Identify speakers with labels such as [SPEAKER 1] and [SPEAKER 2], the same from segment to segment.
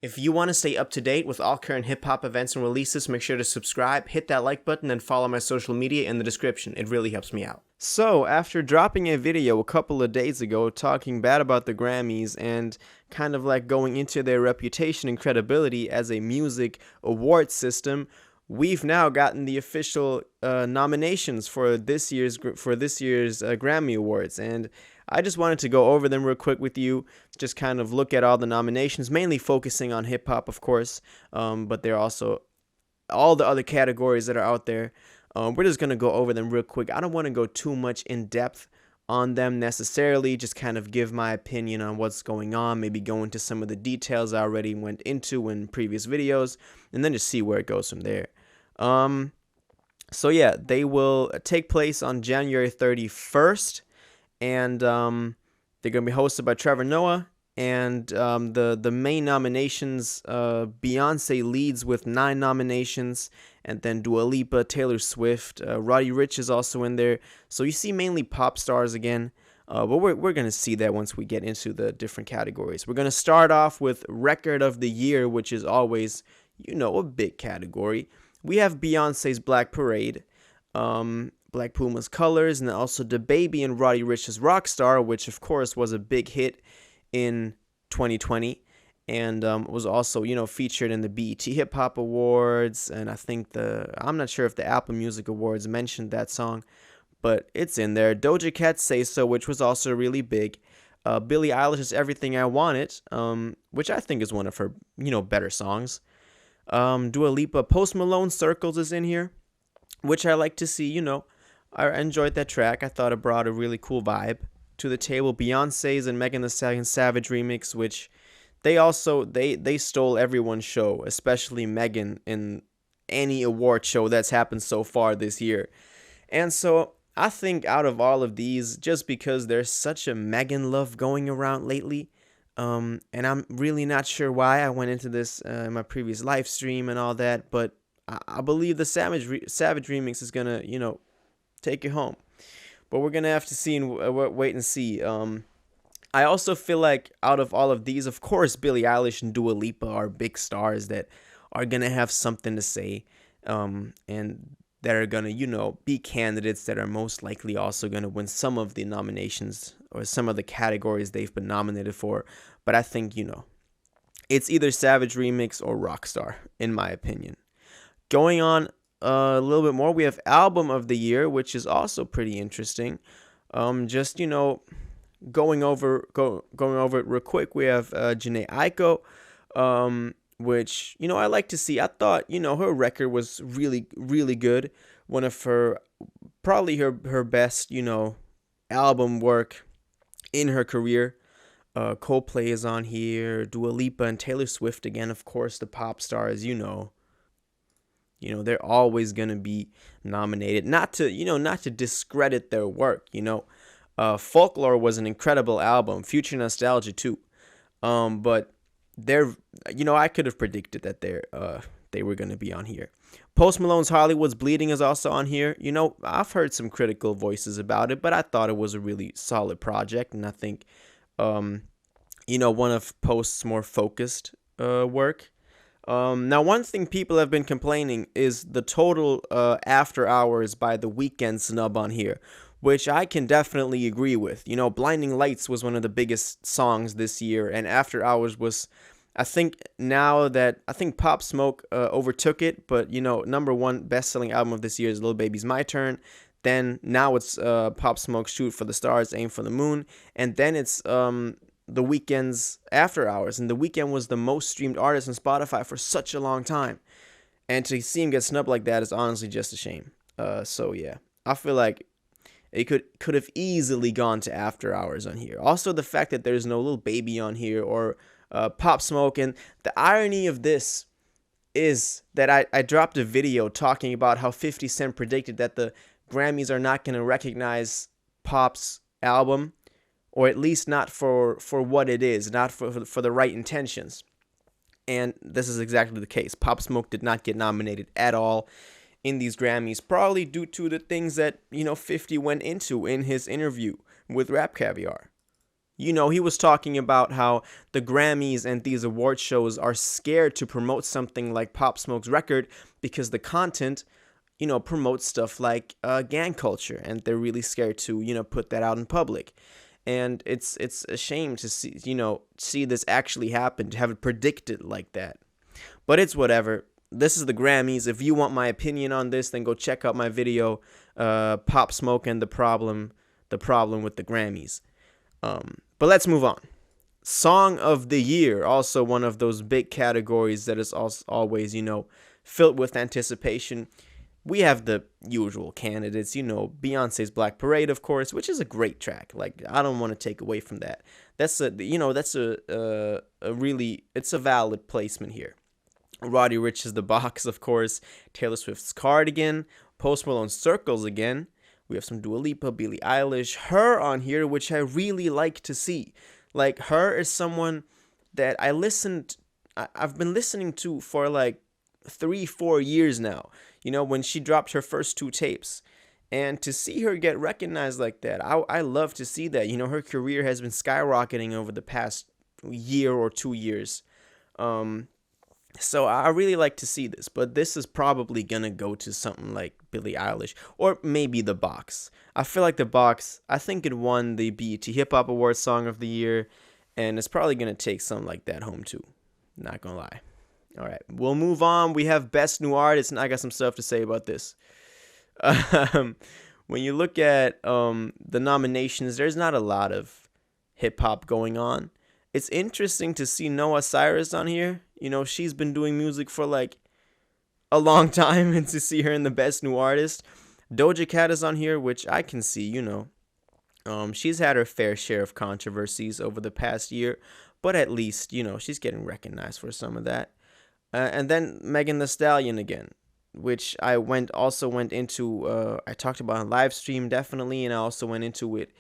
[SPEAKER 1] If you want to stay up to date with all current hip-hop events and releases, make sure to subscribe, hit that like button, and follow my social media in the description. It really helps me out. So, after dropping a video a couple of days ago talking bad about the Grammys and kind of like going into their reputation and credibility as a music award system, we've now gotten the official nominations for this year's Grammy Awards, and I just wanted to go over them real quick with you, just kind of look at all the nominations, mainly focusing on hip-hop, of course, but there are also all the other categories that are out there. We're just going to go over them real quick. I don't want to go too much in depth on them necessarily, just kind of give my opinion on what's going on, maybe go into some of the details I already went into in previous videos, and then just see where it goes from there. So yeah, they will take place on January 31st. And they're going to be hosted by Trevor Noah. And the main nominations, Beyonce leads with 9 nominations. And then Dua Lipa, Taylor Swift, Roddy Ricch is also in there. So you see mainly pop stars again. But we're going to see that once we get into the different categories. We're going to start off with Record of the Year, which is always, a big category. We have Beyonce's Black Parade. Black Puma's Colors, and then also DaBaby and Roddy Ricch's Rockstar, which of course was a big hit in 2020, and was also featured in the BET Hip Hop Awards, and I think I'm not sure if the Apple Music Awards mentioned that song, but it's in there. Doja Cat's Say So, which was also really big. Billie Eilish's Everything I Wanted, which I think is one of her better songs. Dua Lipa, Post Malone, Circles is in here, which I like to see. I enjoyed that track. I thought it brought a really cool vibe to the table. Beyonce's and Megan Thee Stallion Savage remix, which they stole everyone's show, especially Megan, in any award show that's happened so far this year. And so I think out of all of these, just because there's such a Megan love going around lately, and I'm really not sure why. I went into this in my previous live stream and all that, but I believe the Savage remix is gonna, take it home. But we're gonna have to see and wait and see. I also feel like out of all of these, of course, Billie Eilish and Dua Lipa are big stars that are gonna have something to say, and that are gonna, be candidates that are most likely also gonna win some of the nominations or some of the categories they've been nominated for. But I think it's either Savage remix or Rockstar, in my opinion. Going on a little bit more, we have Album of the Year, which is also pretty interesting. Just going over it real quick, we have Jhené Aiko, which I like to see. I thought her record was really, really good. One of probably her best album work in her career. Coldplay is on here, Dua Lipa and Taylor Swift again, of course, the pop stars. They're always going to be nominated, not to discredit their work. Folklore was an incredible album, Future Nostalgia too. But I could have predicted that they were going to be on here. Post Malone's Hollywood's Bleeding is also on here. I've heard some critical voices about it, but I thought it was a really solid project, and I think, one of Post's more focused work. Now, one thing people have been complaining is the total After Hours by The Weeknd snub on here, which I can definitely agree with. Blinding Lights was one of the biggest songs this year, and After Hours was, I think Pop Smoke overtook it, but number one best-selling album of this year is Lil Baby's My Turn. Then now it's Pop Smoke's Shoot for the Stars, Aim for the Moon, and then it's The Weeknd's After Hours, and The Weeknd was the most streamed artist on Spotify for such a long time, and to see him get snubbed like that is honestly just a shame. So yeah, I feel like it could have easily gone to After Hours on here. Also, the fact that there's no Lil Baby on here or Pop Smoke, and the irony of this is that I dropped a video talking about how 50 Cent predicted that the Grammys are not going to recognize Pop's album, or at least not for what it is, not for the right intentions. And this is exactly the case. Pop Smoke did not get nominated at all in these Grammys, probably due to the things that 50 went into in his interview with Rap Caviar. He was talking about how the Grammys and these award shows are scared to promote something like Pop Smoke's record because the content, promotes stuff like gang culture, and they're really scared to, put that out in public. And it's a shame to see this actually happen, to have it predicted like that. But it's whatever. This is the Grammys. If you want my opinion on this, then go check out my video, Pop Smoke and the problem with the Grammys. But let's move on. Song of the Year, also one of those big categories that is also always, filled with anticipation. We have the usual candidates, Beyonce's Black Parade, of course, which is a great track. Like, I don't want to take away from that. That's a really, it's a valid placement here. Roddy Ricch's The Box, of course. Taylor Swift's Cardigan. Post Malone's Circles again. We have some Dua Lipa, Billie Eilish, Her on here, which I really like to see. Like, Her is someone that I've been listening to for like 3-4 years now, when she dropped her first 2 tapes. And to see her get recognized like that, I love to see that. Her career has been skyrocketing over the past year or 2 years. So I really like to see this, but this is probably going to go to something like Billie Eilish or maybe The Box. I feel like The Box, I think it won the BET Hip Hop Awards Song of the Year, and it's probably going to take something like that home too. Not going to lie. All right, we'll move on. We have Best New Artist, and I got some stuff to say about this. When you look at the nominations, there's not a lot of hip-hop going on. It's interesting to see Noah Cyrus on here. She's been doing music for like a long time, and to see her in the Best New Artist. Doja Cat is on here, which I can see, she's had her fair share of controversies over the past year, but at least, she's getting recognized for some of that. And then Megan Thee Stallion again, which I also went into, I talked about on live stream definitely, and I also went into it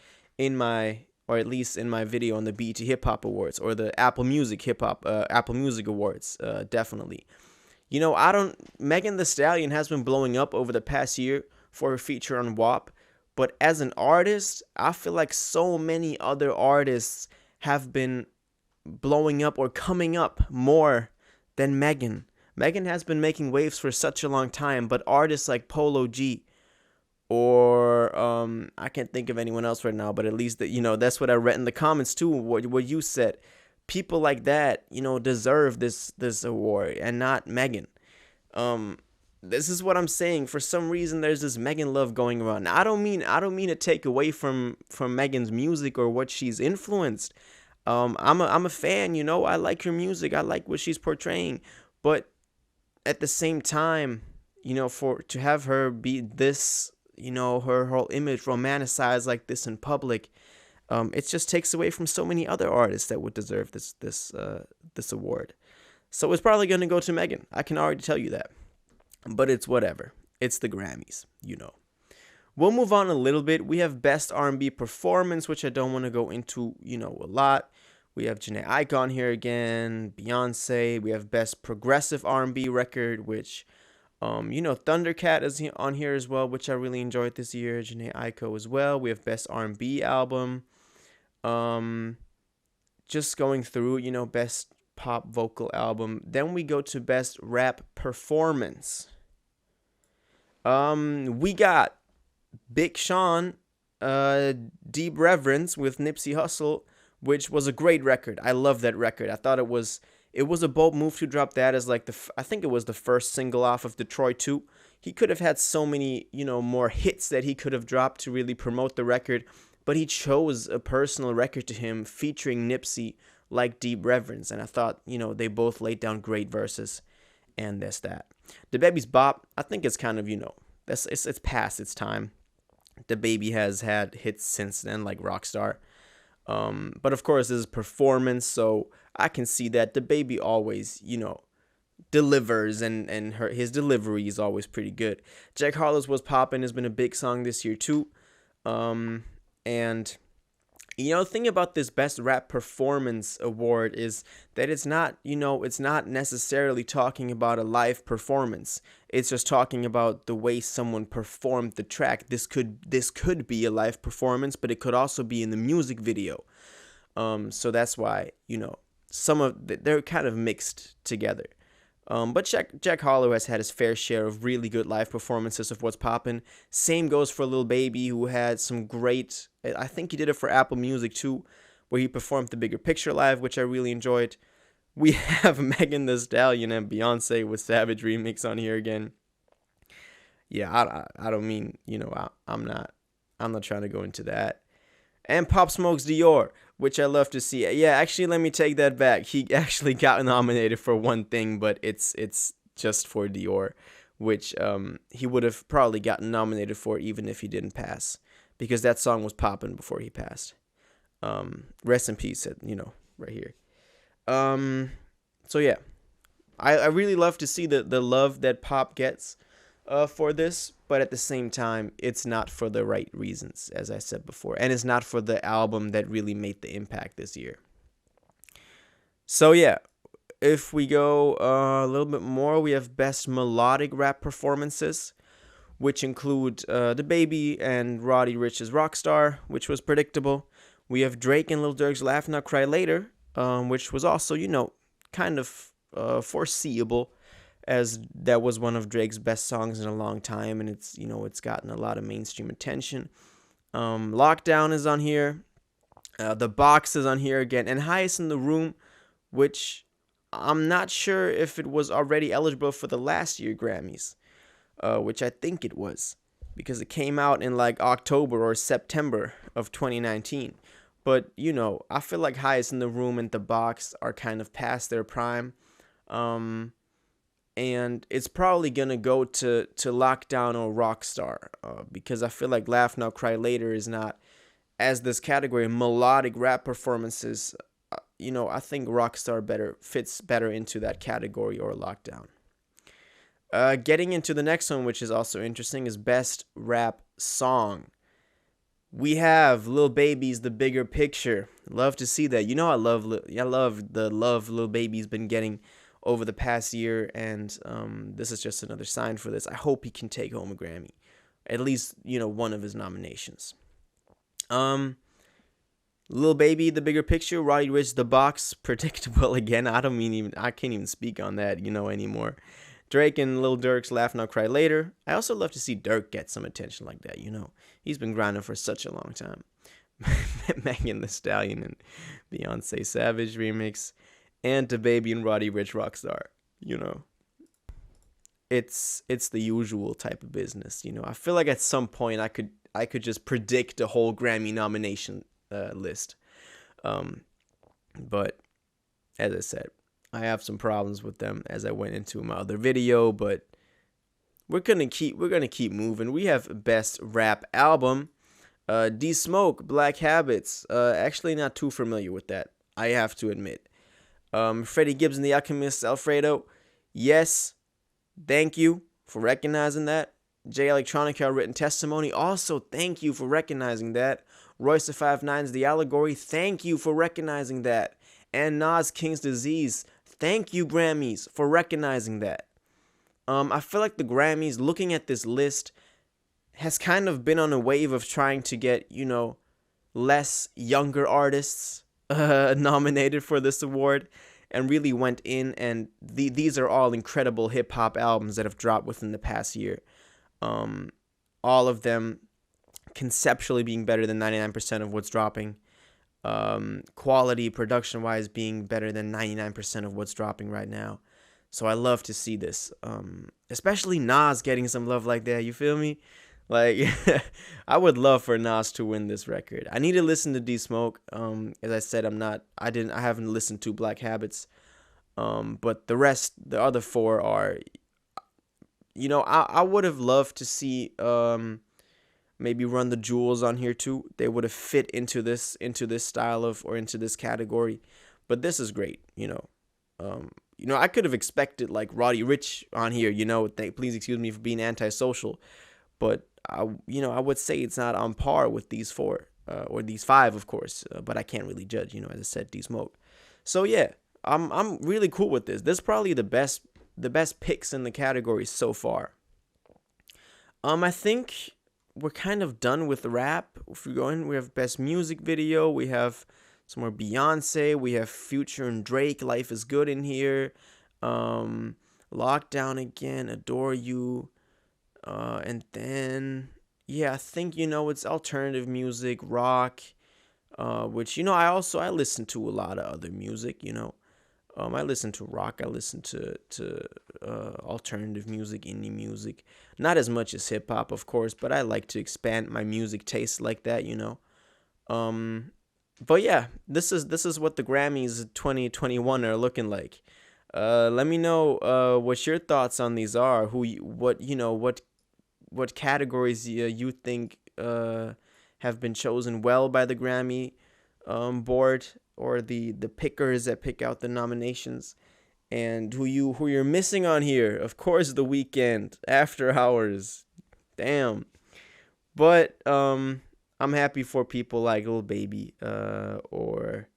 [SPEAKER 1] or at least in my video on the BET Hip Hop Awards or the Apple Music Awards, definitely. Megan Thee Stallion has been blowing up over the past year for her feature on WAP, but as an artist, I feel like so many other artists have been blowing up or coming up more than Megan. Megan has been making waves for such a long time, but artists like Polo G or I can't think of anyone else right now, but at least that's what I read in the comments too, what you said. People like that, deserve this award and not Megan. This is what I'm saying. For some reason, there's this Megan love going around. Now, I don't mean to take away from Megan's music or what she's influenced. I'm a fan, I like her music. I like what she's portraying. But at the same time, to have her be this, her whole image romanticized like this in public, it just takes away from so many other artists that would deserve this award. So it's probably going to go to Megan. I can already tell you that. But it's whatever. It's the Grammys, We'll move on a little bit. We have Best R&B Performance, which I don't want to go into, a lot. We have Jhené Aiko on here again, Beyonce. We have Best Progressive R&B Record, which, Thundercat is on here as well, which I really enjoyed this year. Jhené Aiko as well. We have Best R&B Album. Just going through, Best Pop Vocal Album. Then we go to Best Rap Performance. We got Big Sean, Deep Reverence with Nipsey Hussle, which was a great record. I love that record. I thought it was a bold move to drop that as like I think it was the first single off of Detroit 2. He could have had so many, more hits that he could have dropped to really promote the record, but he chose a personal record to him featuring Nipsey like Deep Reverence, and I thought, they both laid down great verses, and that's that. DaBaby's Bop, I think it's kind of, it's past its time. DaBaby has had hits since then, like Rockstar. But of course, this is performance, so I can see that DaBaby always, delivers, and his delivery is always pretty good. Jack Harlow's Was Poppin' has been a big song this year too. And the thing about this Best Rap Performance Award is that it's not, it's not necessarily talking about a live performance. It's just talking about the way someone performed the track. This could be a live performance, but it could also be in the music video. So that's why, they're kind of mixed together. But Jack Harlow has had his fair share of really good live performances of What's Poppin'. Same goes for Lil Baby, who had some great, I think he did it for Apple Music too, where he performed The Bigger Picture live, which I really enjoyed. We have Megan Thee Stallion and Beyonce with Savage remix on here again. Yeah, I don't mean, I'm not trying to go into that. And Pop Smoke's Dior, which I love to see. Yeah, actually, let me take that back. He actually got nominated for one thing, but it's just for Dior, which he would have probably gotten nominated for even if he didn't pass, because that song was popping before he passed. Rest in peace, right here. So yeah, I really love to see the love that Pop gets for this, but at the same time, it's not for the right reasons, as I said before, and it's not for the album that really made the impact this year. So yeah, if we go a little bit more, we have Best Melodic Rap Performances, which include DaBaby and Roddy Ricch's Rockstar, which was predictable. We have Drake and Lil Durk's Laugh Now Cry Later, which was also, kind of foreseeable, as that was one of Drake's best songs in a long time, and it's gotten a lot of mainstream attention. Lockdown is on here. The Box is on here again, and Highest in the Room, which I'm not sure if it was already eligible for the last year Grammys, which I think it was, because it came out in like October or September of 2019. But, I feel like Highest in the Room and The Box are kind of past their prime. And it's probably going to go to Lockdown or Rockstar, because I feel like Laugh Now Cry Later is not, as this category, melodic rap performances, I think Rockstar fits better into that category, or Lockdown. Getting into the next one, which is also interesting, is Best Rap Song. We have Lil Baby's The Bigger Picture. Love to see that. I love the love Lil Baby's been getting over the past year, and this is just another sign for this. I hope he can take home a Grammy, at least one of his nominations. Lil Baby, The Bigger Picture. Roddy Ricch, The Box, predictable again. I can't even speak on that anymore. Drake and Lil Durk's Laugh Now Cry Later. I also love to see Durk get some attention like that. He's been grinding for such a long time. Megan Thee Stallion and Beyonce Savage remix. And DaBaby and Roddy Ricch Rockstar. It's the usual type of business. I feel like at some point I could just predict a whole Grammy nomination list. But as I said, I have some problems with them, as I went into my other video, but we're gonna keep moving. We have Best Rap Album. D Smoke, Black Habits. Actually not too familiar with that, I have to admit. Freddie Gibbs and the Alchemist, Alfredo. Yes, thank you for recognizing that. Jay Electronica, Written Testimony. Also, thank you for recognizing that. Royce the 5'9's The Allegory. Thank you for recognizing that. And Nas, King's Disease. Thank you, Grammys, for recognizing that. I feel like the Grammys, looking at this list, has kind of been on a wave of trying to get, less younger artists nominated for this award, and really went in, and these are all incredible hip-hop albums that have dropped within the past year. All of them conceptually being better than 99% of what's dropping. Quality, production-wise, being better than 99% of what's dropping right now. So I love to see this, especially Nas getting some love like that. You feel me? Like, I would love for Nas to win this record. I need to listen to D Smoke. As I said, I haven't listened to Black Habits. But the other four are, I would have loved to see maybe Run the Jewels on here too. They would have fit into this style of, or into this category. But this is great, I could have expected like Roddy Ricch on here, please excuse me for being antisocial. But I would say it's not on par with these four, or these five, of course. But I can't really judge, as I said, D Smoke. So yeah, I'm really cool with this. This is probably the best picks in the category so far. I think we're kind of done with rap. If we go in, we have Best Music Video. We have some more Beyonce. We have Future and Drake. Life is Good in here. Lockdown Again. Adore You. And then yeah, I think it's alternative music, rock. Which I listen to a lot of other music. I listen to rock. I listen to alternative music, indie music. Not as much as hip hop, of course, but I like to expand my music taste like that. But yeah, this is what the Grammys 2021 are looking like. Let me know what your thoughts on these are. What categories you think have been chosen well by the Grammy board, or the pickers that pick out the nominations, and who you're missing on here. Of course, The Weeknd, After Hours, damn. But I'm happy for people like Lil Baby, or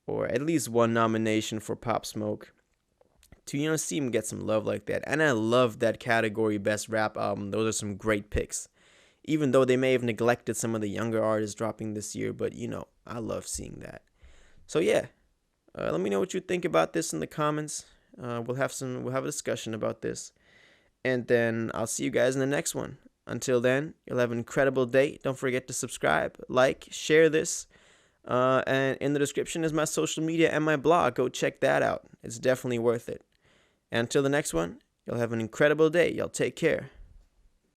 [SPEAKER 1] at least one nomination for Pop Smoke, to see him get some love like that. And I love that category, Best Rap Album. Those are some great picks, even though they may have neglected some of the younger artists dropping this year. But I love seeing that. So yeah, let me know what you think about this in the comments. We'll have a discussion about this, and then I'll see you guys in the next one. Until then, you'll have an incredible day. Don't forget to subscribe, like, share this. And in the description is my social media and my blog. Go check that out. It's definitely worth it. And until the next one, you'll have an incredible day. Y'all take care.